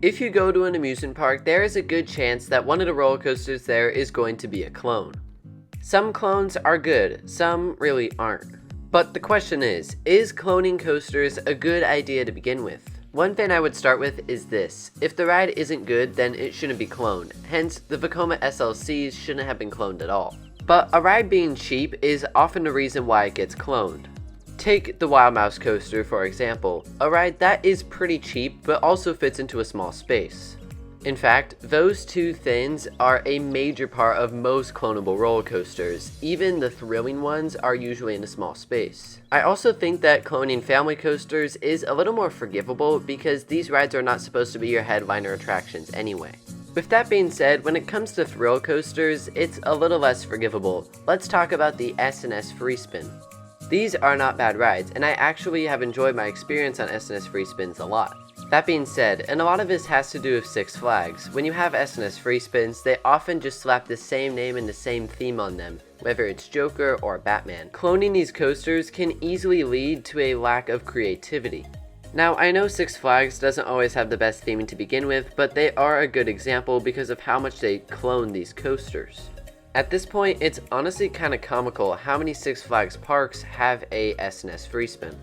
If you go to an amusement park, there is a good chance that one of the roller coasters there is going to be a clone. Some clones are good, some really aren't. But the question is cloning coasters a good idea to begin with? One thing I would start with is this: if the ride isn't good, then it shouldn't be cloned. Hence, the Vekoma SLCs shouldn't have been cloned at all. But a ride being cheap is often the reason why it gets cloned. Take the Wild Mouse coaster for example, a ride that is pretty cheap but also fits into a small space. In fact, those two things are a major part of most clonable roller coasters. Even the thrilling ones are usually in a small space. I also think that cloning family coasters is a little more forgivable because these rides are not supposed to be your headliner attractions anyway. With that being said, when it comes to thrill coasters, it's a little less forgivable. Let's talk about the S&S Free Spin. These are not bad rides, and I actually have enjoyed my experience on S&S Free Spins a lot. That being said, and a lot of this has to do with Six Flags, when you have S&S Free Spins, they often just slap the same name and the same theme on them, whether it's Joker or Batman. Cloning these coasters can easily lead to a lack of creativity. Now, I know Six Flags doesn't always have the best theming to begin with, but they are a good example because of how much they clone these coasters. At this point, it's honestly kinda comical how many Six Flags parks have a S&S Free Spin.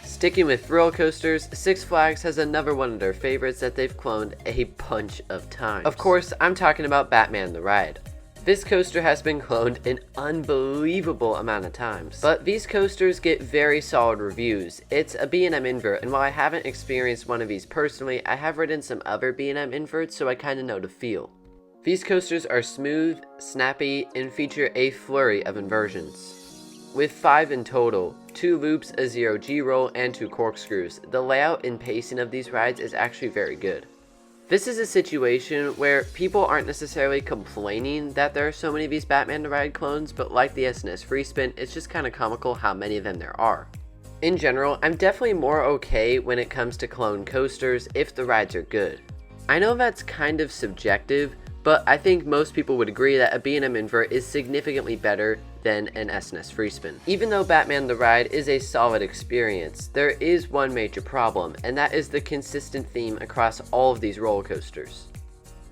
Sticking with thrill coasters, Six Flags has another one of their favorites that they've cloned a bunch of times. Of course, I'm talking about Batman the Ride. This coaster has been cloned an unbelievable amount of times, but these coasters get very solid reviews. It's a B&M invert, and while I haven't experienced one of these personally, I have ridden some other B&M inverts, so I kinda know the feel. These coasters are smooth, snappy, and feature a flurry of inversions. With 5 in total, 2 loops, a 0G roll, and 2 corkscrews, the layout and pacing of these rides is actually very good. This is a situation where people aren't necessarily complaining that there are so many of these Batman the Ride clones, but like the S&S Free Spin, it's just kinda comical how many of them there are. In general, I'm definitely more okay when it comes to clone coasters if the rides are good. I know that's kind of subjective, but I think most people would agree that a B&M invert is significantly better than an S&S Free Spin. Even though Batman the Ride is a solid experience, there is one major problem, and that is the consistent theme across all of these roller coasters.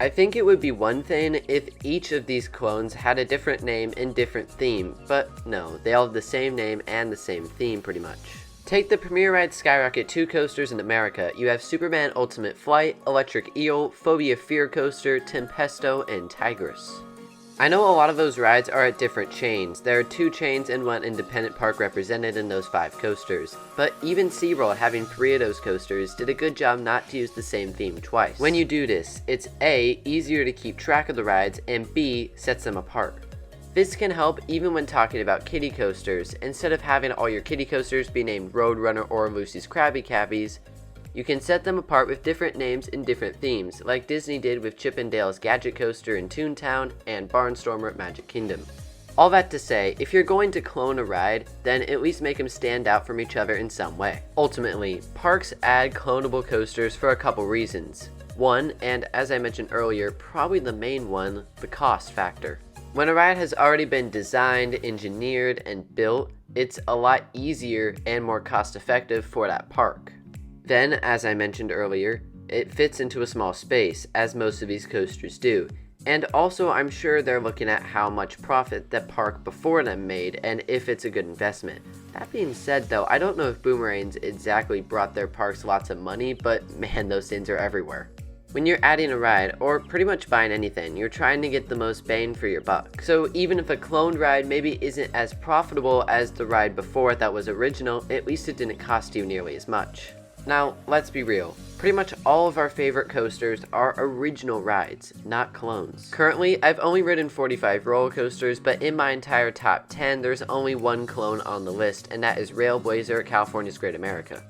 I think it would be one thing if each of these clones had a different name and different theme, but no, they all have the same name and the same theme pretty much. Take the Premier Ride Skyrocket 2 coasters in America. You have Superman Ultimate Flight, Electric Eel, Phobia Fear Coaster, Tempesto, and Tigress. I know a lot of those rides are at different chains. There are 2 chains and 1 independent park represented in those 5 coasters. But even SeaWorld, having 3 of those coasters, did a good job not to use the same theme twice. When you do this, it's A, easier to keep track of the rides, and B, sets them apart. This can help even when talking about kiddie coasters. Instead of having all your kiddie coasters be named Roadrunner or Lucy's Krabby Cabbies, you can set them apart with different names and different themes, like Disney did with Chip 'n Dale's Gadget Coaster in Toontown and Barnstormer at Magic Kingdom. All that to say, if you're going to clone a ride, then at least make them stand out from each other in some way. Ultimately, parks add clonable coasters for a couple reasons. One, and as I mentioned earlier, probably the main one, the cost factor. When a ride has already been designed, engineered, and built, it's a lot easier and more cost-effective for that park. Then, as I mentioned earlier, it fits into a small space, as most of these coasters do. And also, I'm sure they're looking at how much profit that park before them made and if it's a good investment. That being said though, I don't know if boomerangs exactly brought their parks lots of money, but man, those things are everywhere. When you're adding a ride, or pretty much buying anything, you're trying to get the most bang for your buck. So even if a cloned ride maybe isn't as profitable as the ride before that was original, at least it didn't cost you nearly as much. Now, let's be real. Pretty much all of our favorite coasters are original rides, not clones. Currently, I've only ridden 45 roller coasters, but in my entire top 10, there's only one clone on the list, and that is Railblazer at California's Great America.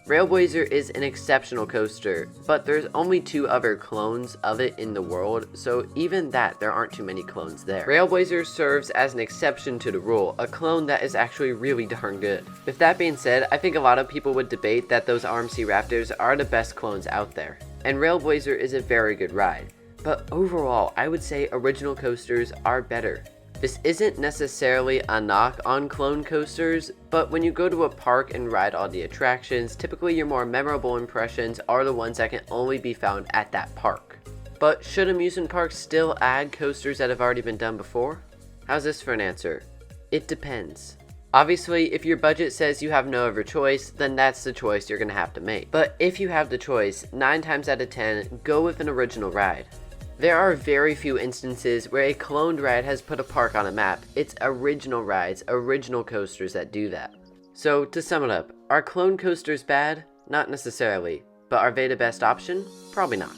Railblazer is an exceptional coaster, but there's only 2 other clones of it in the world, so even that, there aren't too many clones there. Railblazer serves as an exception to the rule, a clone that is actually really darn good. With that being said, I think a lot of people would debate that those RMC Raptors are the best clones out there, and Railblazer is a very good ride. But overall, I would say original coasters are better. This isn't necessarily a knock on clone coasters, but when you go to a park and ride all the attractions, typically your more memorable impressions are the ones that can only be found at that park. But should amusement parks still add coasters that have already been done before? How's this for an answer? It depends. Obviously, if your budget says you have no other choice, then that's the choice you're going to have to make. But if you have the choice, 9 times out of 10, go with an original ride. There are very few instances where a cloned ride has put a park on a map. It's original rides, original coasters that do that. So to sum it up, are clone coasters bad? Not necessarily. But are they the best option? Probably not.